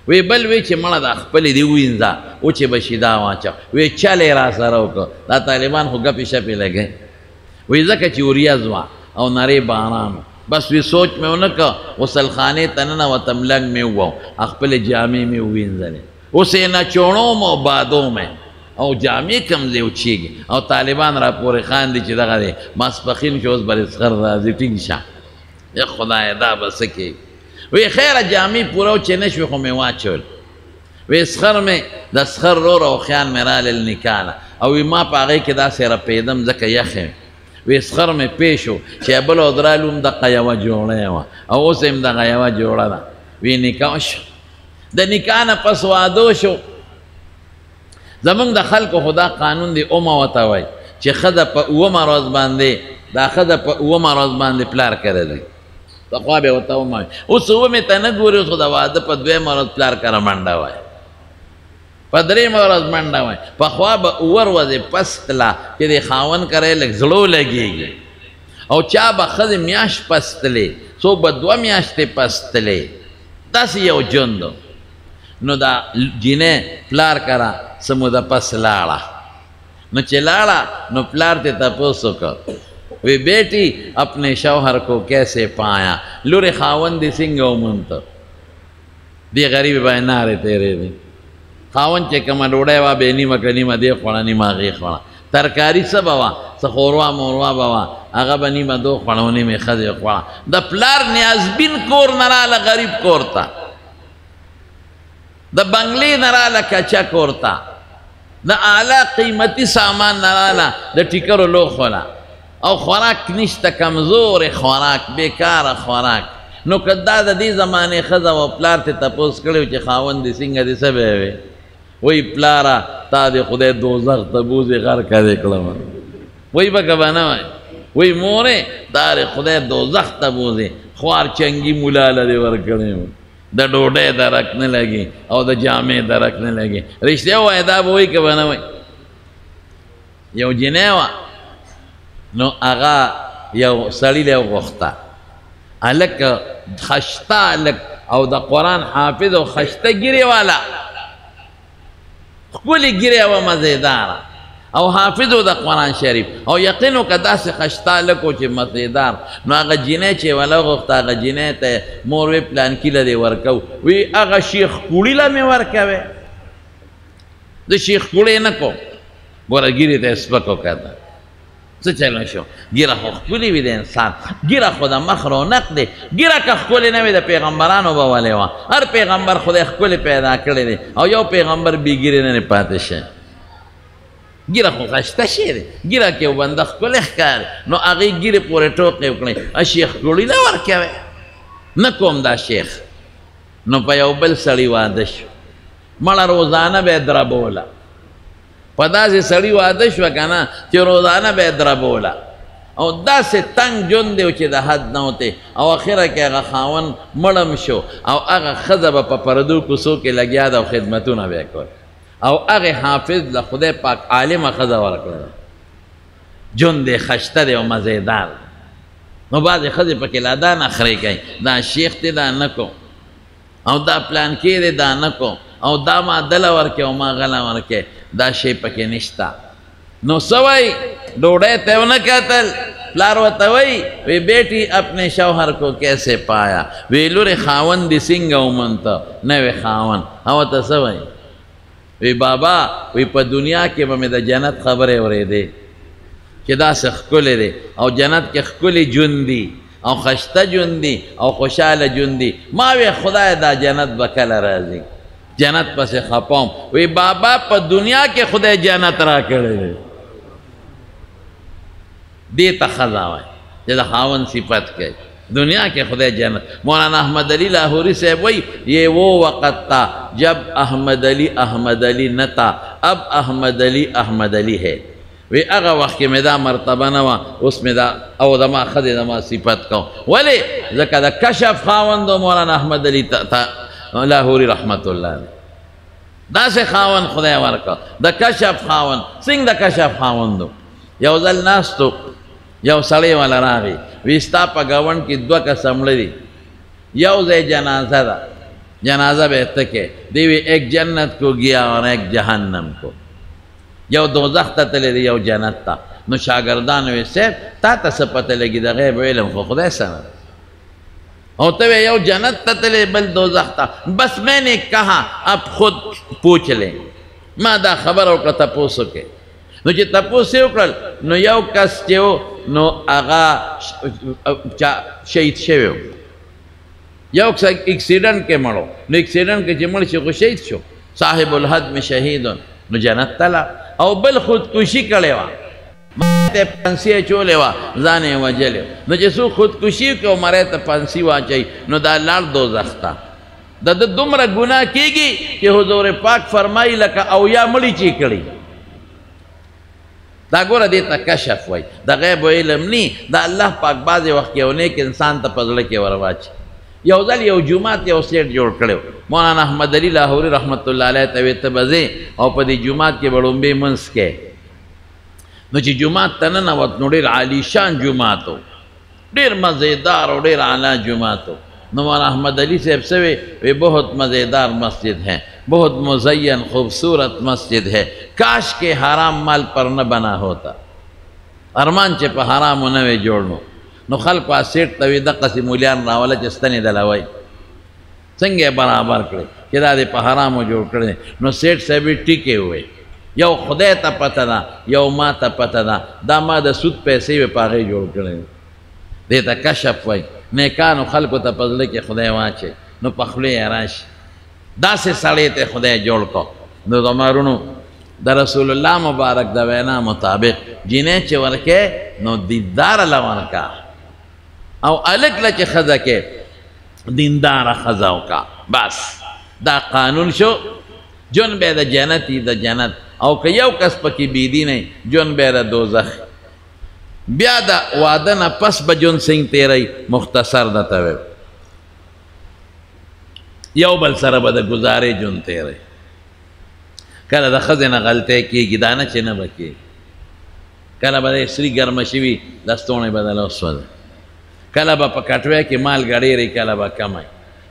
وی بل وی چې مړه دا خپلې دې ووینځه و چې به شي دا واچوه وی چل یې را سره وکړه دا طالبان خو ګپې شپې لګئ وی ځکه چې وریځ وه او نرې باران بس وی سوچ مې ونه که غسلخانې ته ننوتم لږ مې ووه خپلې جامې مې ووینځلې اوس یې نچوڼوم او بادوم او جامې کمزې وچېږي او طالبان را پورې خاندي چې دغه دی ماسپښین چې اوس به رسخر راځي ټینګ شه یا خدایه دا به څه کوي وی خیره جامې پوره و چې نه شوې خو مې واچول وی سخر مې د سخر رور او خیان مې رالل نکاح نه او وی ما په هغې کې داسې رپېدم ځکه یخې وی سخر مې پیش و چې بل ودرالو هم دغه یوه جوړه وه او اوس هم دغه یوه جوړه ده وی نکاح شو د نکاح نه پس واده شو زمونږ د خلکو خدا قانون دی اومه ورته وایي چې ښځه په اومه ورځ باندې دا ښځه په اومه ورځ باندې پلار کره دی پخوا به ورته اومه وایي اوس اومې ته نه ګوري اوس خو د واده په دویمه ورځ پلار کره منډه وایي په دریمه ورځ منډه وایي پخوا به اوه ورځې پس تله چې د خاوند کره لږ زړو لګېږي او چا به ښځې میاشت پس تلې څوک به 2 میاشتې پس تلې داسې یو ژوند نو دا جینۍ پلار کره څه موده پس لاړه نو چې لاړه نو پلار ته تپوس وکړ وی بیٹی اپنے شوہر کو کیسے پایا لورې خاوند دې څنګه ومونته دې غریب به نارې تېرې دی خاوند چې کومه ډوډۍ وه بې نیمه که نیمه دې خوړه نیمه هغې خوړه ترکاري څه به وه څه خوروا موروا به وه هغه به نیمه دو خوړه و نیمې ښځې خوړه د پلار نیازبین کور نه راله غریب کور ته د بنگلې نه راله کچه کور ته د اعلی قیمتي سامان نه راله د ټیکرو لوښوله او خوراک نشته کمزور خوراک بیکاره خوراک نو که دا د دې زمانې ښځه و پلار ته تپوس کړی و چې خاوند دې څنګه دې څه به وې وی پلاره تا دې خدای دوزخ ته بوځې غرقه دې کړم وی به که به نه وای وی مورې تا دې خدای دوزخ ته بوځې خوار چنگی مولا لدے ورکڑے ہو دا ڈوڑے درک نہ لگی او دا جامع درک نہ لگی رشتے ہو ایداب ہوئی کہ بناوئی یو جنیوہ نو آغا یو سڑی لے غختا الک خشتا الک او دا قرآن حافظ و خشتا گرے والا کلی گرے و مزیدارا او حافظو دا قرآن شریف او یقینو که دا سی خشتا لکو چه مزیدار نو آغا جنه چه ولا غفت آغا جنه تا موروی پلانکی لده ورکو وی آغا شیخ کوڑی لمی ورکوه دا شیخ کوڑی نکو گورا گیری تا اسپکو کرده سو چلو شو گیرا خو خکولی بی ده انسان گیرا خدا مخرو نق ده گیرا که خکولی نوی ده پیغمبرانو باولی وان هر پیغمبر خدا خکولی پیدا کرده ده او یو پیغمبر بی گیری ننی پاتشه گیرا خو خشتا شیره گیرا که بنده خکولی خکاره نو اغی گیری پوری ٹوکی وکنی شیخ کولی لور کوي نکوم دا شیخ نو پا یو بل سڑی وادشو مڑا روزانه بے دربولا پدا سے سڑی وادش وکانا چی روزانه بے دربولا او دا سے تنگ جن دیو چی دا حد نوتے او اخیرہ که اگا خاون مڑم شو او اگا خضب پا پردو کسو کے لگیا دا خدمتو نا بے کر او اگا حافظ لخدے پاک عالم خضب ورکر جن دے خشتہ دے و مزیدار نو بعض خضب پا کلادا نخری کئی دا شیخ تی دا نکو او دا پلان کی دے دا نکو او دا ما دل ورکے او ما غلا ورکے دا شی پکے نشتا نو سوائی ڈوڑے تیو نکتل پلارو توئی وی بیٹی اپنے شوہر کو کیسے پایا وی لور خاون دی سنگا امنتا نوی خاون او تا سوائی وی بابا وی پا دنیا کے بمی دا جنت خبرے ورے دے کہ دا سے خکولے دے او جنت کے خکولی جن دی او خشتہ جن دی او خوشحال جن دی ماوی خدا دا جنت بکل رازی جنت پس خپاؤں وی بابا پا دنیا کے خدا جنت را کرے دے دیتا خضا ہوئے جیسا خاون صفت کہے دنیا کے خدا جنت مولانا احمد علی لاہوری سے وہی یہ وہ وقت تھا جب احمد علی نتا اب احمد علی ہے وی اغا وقت کے میں دا مرتبہ نوا اس میں دا او دما خد دما صفت کہوں ولی ذکا دا کشف خاون دو مولانا احمد علی تا لاہوری رحمت اللہ نے دا سے خاون خدا ورکا دا کشف خاون سنگ دا کشف خاون دو یو ذل ناس تو یو سڑے والا راغی ویستا پا گون کی دو کا سمڑ دی یو زی جنازہ دا جنازہ بہتکے دیوی ایک جنت کو گیا اور ایک جہنم کو یو دوزخ تا تلے دی یو جنت تا نو شاگردانوی سیب تا تا سپتا لگی دا غیب علم خو خدا سنا ہوتے ہوئے یو جنت تا تلے بل دوزخ تا بس میں نے کہا اب خود پوچھ لیں ما دا خبر اوکا تپوسو کے نو چی تپوسی اکرل نو یو کس چیو نو آغا شہید شویو یو ایکسیڈنٹ کے مڑو نو ایکسیڈنٹ کے چی مڑ چی خو شہید شو صاحب الحد میں شہیدون نو جنت تلا او بل خودکشی کڑے وا مارے پنسی چولے وا زانے وجلے نو جسو خودکشی کو مرے تا پنسی وا چاہی نو دا لار دوزخ تا دا دمرا گناہ کی گی کہ حضور پاک فرمائی لکا او یا مڑی چی کڑی دا گورا دیتا کشف وی دا غیب و علم نی دا اللہ پاک باز وقت یو نیک انسان تا پزلکی ورواچ یو ذل یو جماعت یو سیٹ جوڑ کرے مولانا احمد علی لاہوری رحمت اللہ علیہ تویت بزے او پا دی جماعت کے بڑنبے منس کے نو چی جماعت تننوات نو دیر عالی شان جماعتو دیر مزیدار و دیر عالی جماعتو نو مولانا احمد علی صاحب سے وہ بہت مزیدار مسجد ہے بہت مزین خوبصورت مسجد ہے کاش کے حرام مال پر نہ بنا ہوتا ارمان چے پا حرامو نوے جوڑنو نو خلق پا سیٹ توی دقا سی مولیان راولا چستنی دلوائی سنگے برابر کرے چدا دے پا حرامو جوڑ کرے نو سیٹ سے بھی ٹکے ہوئے یو خدای تا پتا دا یو ما تا پتا دا ما دا سود پیسے وی پاگئی جوڑ کرے دیتا کشف وی نیکانو خلقو تا پزلے کے خدای واچے نو پخلے اراش دا سے سڑے تے خدای جوڑ کو نو دمارونو دا رسول اللہ مبارک دا وینا مطابق جنہیں چے ورکے نو دیدار لورکا او الگ لچے خزا کے دیندار خزاو کا بس دا قانون شو جن بے دا جنتی دا جنت او کہ یو کس پکی بیدی نہیں جن بے دا دوزخ بیا د واده نه پس به ژوند څنګه تیری مختصر درته ویم یو بل سره به د ګزارې ژوند تیری کله د ښځې نه غلطۍ کېږي دا نه چې نه به کېږي کله به د سري ګرمه شوي لستوڼی به دله وسوځي کله به په کټوۍ کې مالګه ډېرې کله به کمی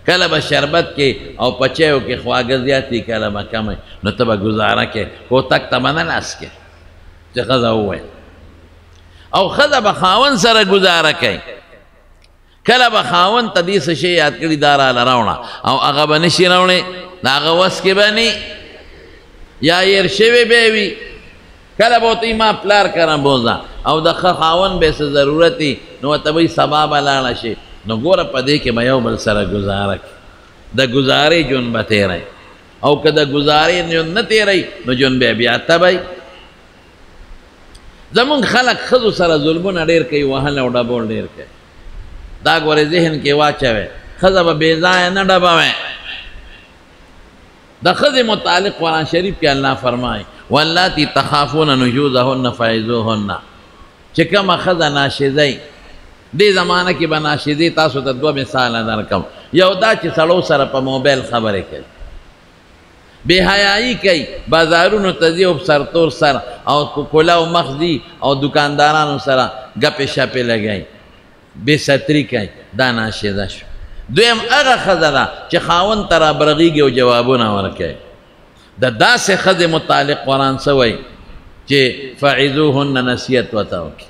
کله به شربت کې او په چایو کې خواږه زیات وي کله به کمی نو ته به ګزاره کې کوتک ته به نه لاس کې چې ښځه وویل او ښځه به خاوند سره ګزاره کوي کله به خاوند ته دې څه شی یاد کړي دا راله راوړه او هغه به نشي راوړی د هغه وس کې به نه یا هېر شوی به وي کله به ورته ما پلار کره بوځه او د ښه خاوند به څه ضرورت وي نو ورته به سبا به لاړه شي نو ګوره په دې کې به یو بل سره ګزاره کړي د ګزارې ژوند به تېری او که د ګزارې ژوند نه تېری نو ژوند به بیا تبی زمونږ خلک ښځو سره ظلمونه ډېر کوي وهل او ډبول ډېر کوي دا ګورې ذهن کې واچوئ ښځه به بې ځایه نه ډبوئ د ښځې متعلق قرآن شریف کې الله فرمایي واللاتی تخافون نشوزهن فعظوهن چې کومه ښځه ناشزی دې زمانه کې به ناشزي تاسو ته دوه مثاله درکم یو دا چې سړو سره په موبایل خبرې کوي بې حیایي کوي بازارونو ته ځي او سرتور سر او کولاو مخ ځي او دکاندارانو سره ګپې شپې لګوي بې ستري کوي دا ناشزه شو دویم هغه ښځه ده چې خاوند ته رابرغېږي او جوابونه ورکوي د داسې ښځې متعلق قرآن څه وایي چې فعظوهن نصیحت ورته وکړي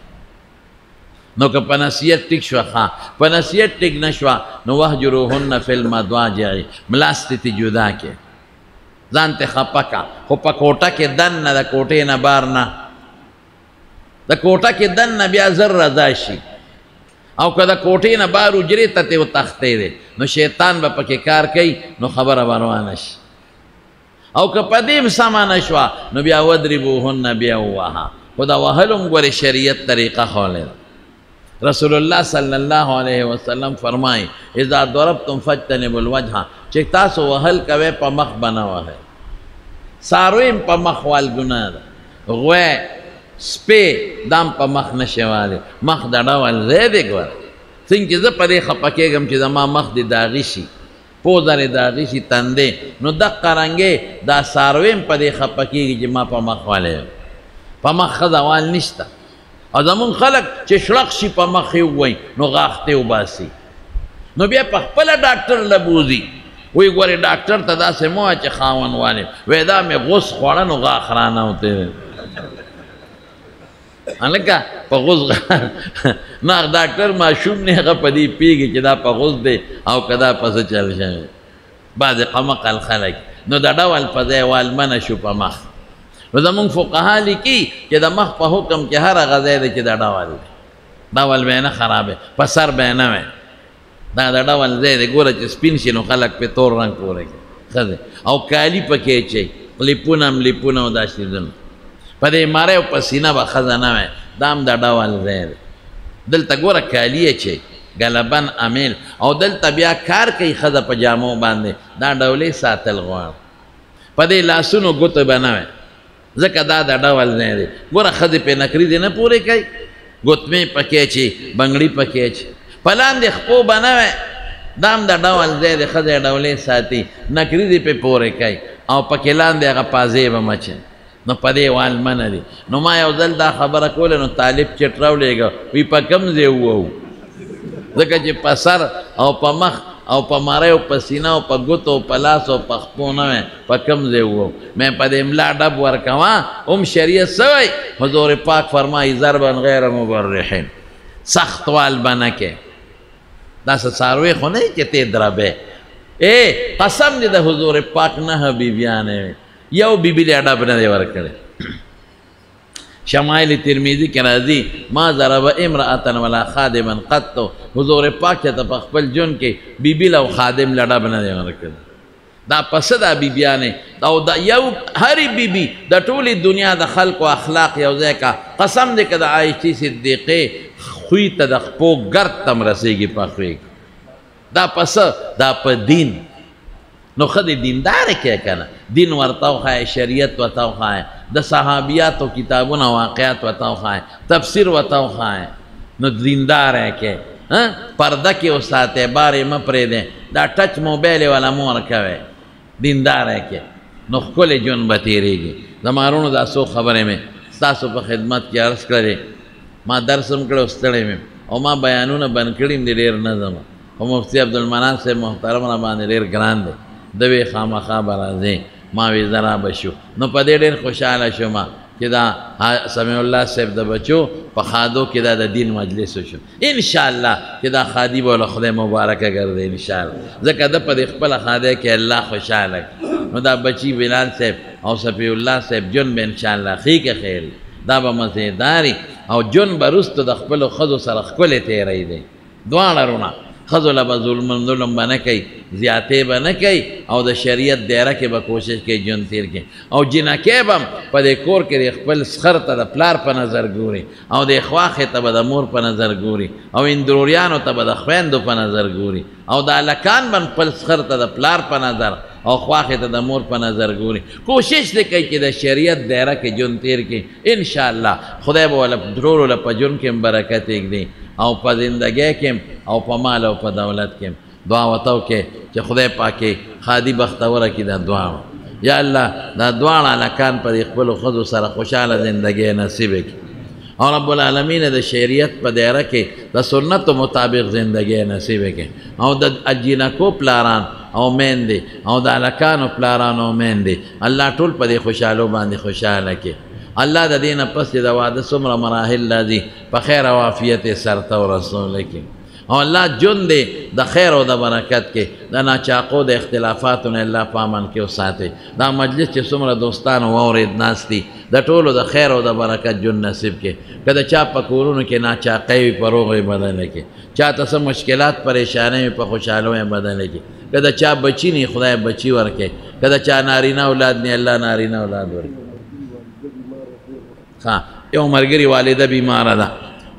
نو که په نصیحت ټیک شوه ښه په نصیحت ټیک نه شوه نو وهجروهن فی المضاجع ملاستې ته جدا کړې ځان ته خفه کړه خو په کوټه کې دننه د کوټې نه بار نه د کوټه کې دننه بیا زر رضا شي او که د کوټې نه بار حجرې ته ترې وتښتی دی نو شیطان به پکې کار کوي نو خبره به روانه شي او که په دې سمه نه شوه نو بیا ودربوهن بیا ووهه خو د وهلو هم ګورې شریعت طریقه ښوولې ده رسول الله صلی الله علیه وسلم فرمایي اذا ضربتم فاجتنبوا الوجه چې تاسو وهل کوئ په مخ به نه وهئ څاروي هم په مخ وال ګناه ده غوی سپی دام په مخ نشي والی مخ د ډول ځای دی ګوره څنګه چې زه په دې خفه کېږم چې زما مخ دې داغي شي پوزه دې داغي شي تندې نو دقه رنګې دا څاروي هم په دې خفه کېږي چې ما په مخ والی یم په مخ ښځه وال نشته او زمونږ خلک چې شړق شي په مخ یې ووایي نو غاښ ته وباسي نو بیا په خپله ډاکټر له بوځي وی ګورې ډاکټر ته داسې مه وایه چې خاوند والیم وایي دا مې غوس خوړه نو غاښ رانوتی هلکه په غوس نه ډاکټر ماشوم نه هغه په دې پوهېږي چې دا په غوس دی او که دا په څه چل شوی بعضې قمقل خلک نو د ډول په ځای والمنه شو په مخ نو زمونږ فقها لیکي چې د مخ په حکم کې هر هغه ځای دی چې د ډول دی ډول به یې نه خرابې په سر به یې نه وی دا د ډول ځای دی ګوره چې سپین شي نو خلک پې تور رنګ پورې کوي ښځې او کالي پکې اچوي لیپونه هم لیپونه او دا شیزونه په دې ماری او په سینه به ښځه نه وی دا هم د ډول ځای دی دلته ګوره کالي اچوي ګلبن امیل او دلته بیا کار کوي ښځه په جامو باندې دا ډولې ساتل غواړي په دې لاسونو ګوتې به نه وی ځکه دا د ډول ځای دی ګوره ښځې پې نکري دې نه پورې کوي ګوتمې پکې اچي بنګړي پکې اچي په لاندې خپو به نه وی دا هم د ډول ځای دی ښځې ډولې ساتي نکري دې پې پورې کوي او پکې لاندې هغه پازې به مچي نو په دې والمنه دي نو ما یو ځل دا خبره کوله نو طالب چټ راولېږه وی په کوم ځای ووهو ځکه چې په سر او په مخ او په ماری او په سینه او په ګوتو او په لاس او په خپو نه وی په کوم ځای ووهو مې په دې ملا ډب ورکوه هم شریعت څه وایي حضور پاک فرمایي ضربا غیر مبرحین سخت وال به نه کې داسې څاروی خو نه چې ته دربې قسم دې د حضور پاک نه بیبیانې وي یو بیبي له ډب نه دی ورکړی شمائل ترمذی کې راځي ما ضرب امرأة ولا خادما قط حضور پاک ته په خپل ژوند کې بیبي له خادم له ډب نه دی ورکړی دا پس دا بیبیانې او دا یو هرې بیبي د ټولې دنیا د خلقو اخلاق یو ځای کا قسم دې که د عایشې صدیقې خوی ته د خپو ګرد تم رسېږي په خوی دا پس دا په دین نو ښه دې دینداره کې که نه دین ورته وښایه شریعت ورته وښایه د صحابیاتو کتابونه واقعات وتاو خای تفسیر وتاو خای نو دیندار کې پرده کې وساته بارې م پرې ده دا ټچ موبایل والا مور کوي دیندار کې نو خپل جون به تیریږي زمارونو دا سو خبره مې تاسو په خدمت کې عرض کړې ما درس هم کړو ستړی مې او ما بیانونه بند کړي دي ډېر نه ځم او مفتی عبدالمنان صاحب محترم را باندې ډېر ګران دی د وی خامخا به راځې ما وی ذرا بشو نو په دې ډېر خوشحاله شوم چې دا سمیع الله صاحب د بچو په خادو کې دا د دین مجلس شو ان شاء الله چې دا خادي به خدای مبارکه ګرځي ان شاء الله ځکه د په خپل خاده کې الله خوشاله نو دا بچی بلال صاحب او سمیع الله صاحب جون به ان شاء الله خیر خیر دا به مزیداری او جون برست د خپل خدو سره خپل تیری دی دواړه رونه خزو له به ظلم به نه کوي زیاتې به نه کوي او د شریعت دایره کې به کوشش کوي جون تیر کې او جنکې به هم په دې کور کې د خپل سخر ته د پلار په نظر ګوري او د خواښې ته به د مور په نظر ګوري او اندروریانو ته به د خویندو په نظر ګوري او د هلکان به خپل سخر ته د پلار په نظر او خواښې ته د مور په نظر ګوري کوشش دې کوي چې د شریعت دایره کې جون تیر کې ان شاء الله خدای به ولا ډرولو له په جون کې برکت ایږدي او په زندګۍ کې او په مال او په دولت کې دعا وتاو کې چې خدای پاکي خادي بختوره کې دا دعا یا الله دا دعا لکان په خپل خود سره خوشاله زندګۍ نصیب کړي او رب العالمین د شریعت په دایره کې د سنت مطابق زندګۍ نصیب کړي او د اجینکو پلاران او میندې او د الکانو پلاران او میندې الله ټول په دې خوشاله باندې خوشاله کړي الله د دینه پس د واده څومره مراحل لازم په خیر او عافیت سرته او رسول کې او الله جون دې د خیر او د برکت کې د ناچاقو د اختلافاتو نه الله پامن کې وساتي دا مجلس چې څومره دوستان واورید ناستي د ټولو د خیر او د برکت جون نصیب کې کله چا په کورونو کې ناچاقي پروغې بدل کې چاته څه مشکلات پریشانې په خوشاله بدل کې کله چا بچی نه خدای بچی ورکه کله چا نارینه اولاد نه الله نارینه اولاد ورکه ها یو مرګري والده بیمار ده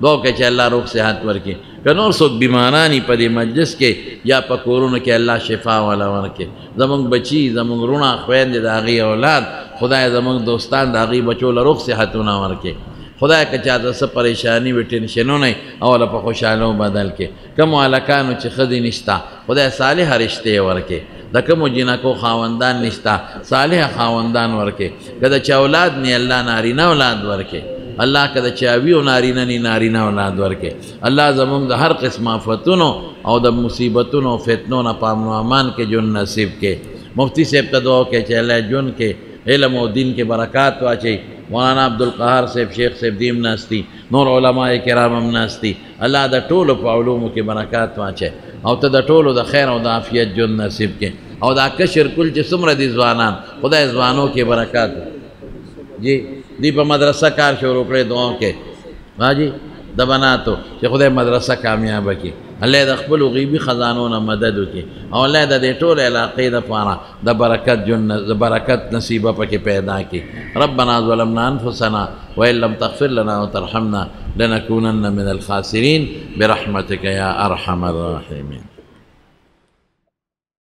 دعا کې چې الله روغ صحت ورکړي که نور څوک بیمارانی په دې مجلس کې یا په کورونو کې الله شفا والا ورکړي زمونږ بچي زمونږ رونه خویندې د هغې اولاد خدای زمونږ دوستان د هغې بچو له روغ صحتونه ورکړي خدای که چاته څه پریشاني وي ټینشنونه او له په خوشحالو بدل کې کومو هلکانو چې ښځې نشته خدای صالحه رشتې ورکړي د کومو جنکو خاوندان نشته صالح خاوندان ورکې که د چا اولاد نی الله نارینه اولاد ورکې الله که د چا وي نارینه نی نارینه اولاد ورکې الله زموږ د هر قسم آفتونو او د مصیبتونو او فتنو نه په امن و امان کې ژوند نصیب کې مفتی صاحب ته دعا وکړئ چې الله ژوند کې علم او دین کې برکات واچوي مولانا عبدالقهار صاحب شیخ صاحب دیم ناستی نور علماء کرام هم ناستی الله د ټولو په علومو کې برکات واچي او ته د ټولو د خیر او د عافیت ژوند نصیب کې او دا کشر کل چې څومره دي ځوانان خدای ځوانو کې برکات جی دی په مدرسه کار شروع کړی دعا کې حاجی د بناتو چې خدای مدرسه کامیاب کړي الله د خپل غیبی خزانو نه مدد وکړي او الله د دې ټول علاقې لپاره د برکت جن د برکت نصیبه پکې پیدا کړي ربنا ظلمنا انفسنا وان لم تغفر لنا وترحمنا لنكونن من الخاسرين برحمتك يا ارحم الراحمين